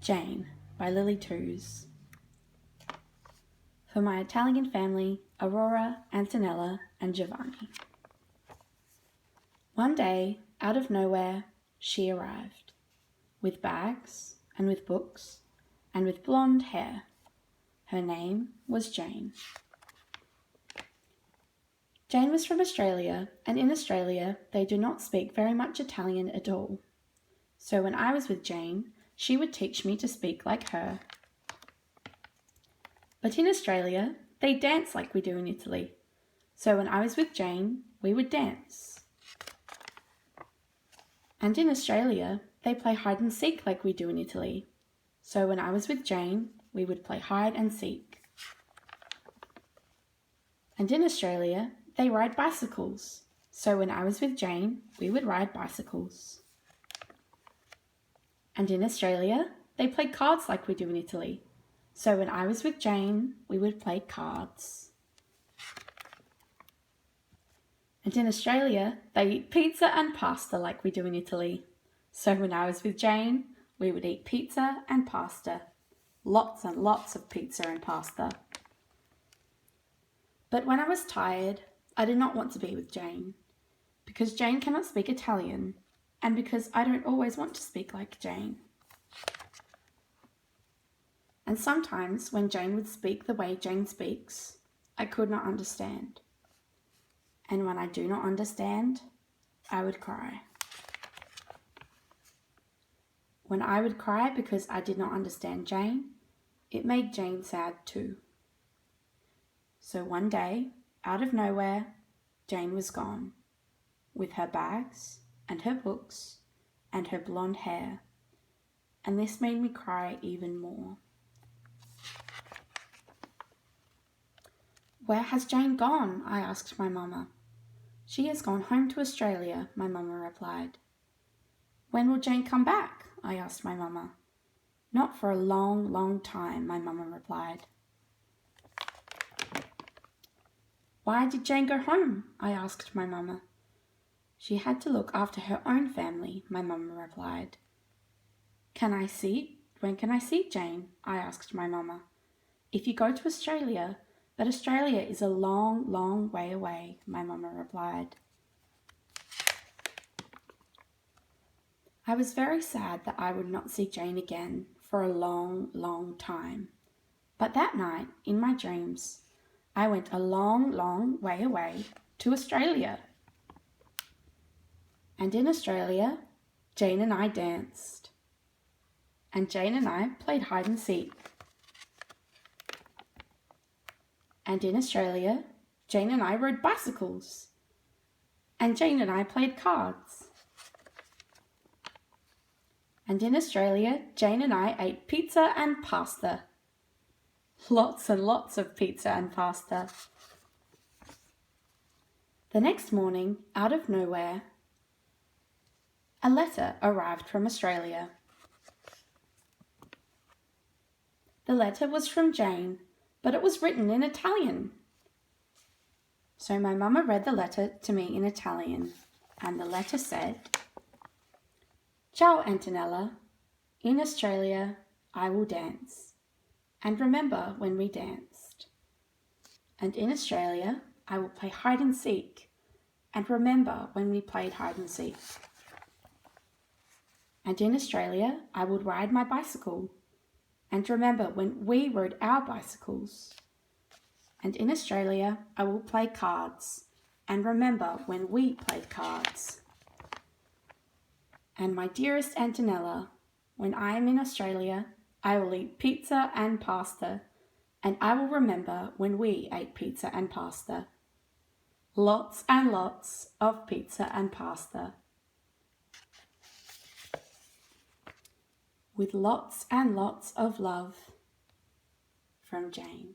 Jane by Tooze. For my Italian family, Aurora, Antonella, and Giovanni. One day, out of nowhere, she arrived, with bags, and with books, and with blonde hair. Her name was Jane. Jane was from Australia, and in Australia they do not speak very much Italian at all. So when I was with Jane, she would teach me to speak like her. But in Australia, they dance like we do in Italy. So when I was with Jane, we would dance. And in Australia, they play hide and seek like we do in Italy. So when I was with Jane, we would play hide and seek. And in Australia, they ride bicycles. So when I was with Jane, we would ride bicycles. And in Australia, they play cards like we do in Italy. So when I was with Jane, we would play cards. And in Australia, they eat pizza and pasta like we do in Italy. So when I was with Jane, we would eat pizza and pasta. Lots and lots of pizza and pasta. But when I was tired, I did not want to be with Jane, because Jane cannot speak Italian, and because I don't always want to speak like Jane. And sometimes when Jane would speak the way Jane speaks, I could not understand. And when I do not understand, I would cry. When I would cry because I did not understand Jane, it made Jane sad too. So one day, out of nowhere, Jane was gone, with her bags and her books and her blonde hair, and this made me cry even more. "Where has Jane gone?" I asked my mama. "She has gone home to Australia," my mama replied. "When will Jane come back?" I asked my mama. "Not for a long, long time," my mama replied. "Why did Jane go home?" I asked my mama. "She had to look after her own family," my mama replied. When can I see Jane?" I asked my mama. "If you go to Australia, but Australia is a long, long way away," my mama replied. I was very sad that I would not see Jane again for a long, long time. But that night, in my dreams, I went a long, long way away to Australia. And in Australia, Jane and I danced. And Jane and I played hide and seek. And in Australia, Jane and I rode bicycles. And Jane and I played cards. And in Australia, Jane and I ate pizza and pasta. Lots and lots of pizza and pasta. The next morning, out of nowhere, a letter arrived from Australia. The letter was from Jane, but it was written in Italian. So my mama read the letter to me in Italian, and the letter said, "Ciao Antonella, in Australia I will dance. And remember when we danced. And in Australia, I will play hide and seek. And remember when we played hide and seek. And in Australia, I would ride my bicycle. And remember when we rode our bicycles. And in Australia, I will play cards. And remember when we played cards. And my dearest Antonella, when I am in Australia, I will eat pizza and pasta, and I will remember when we ate pizza and pasta. Lots and lots of pizza and pasta. With lots and lots of love, from Jane."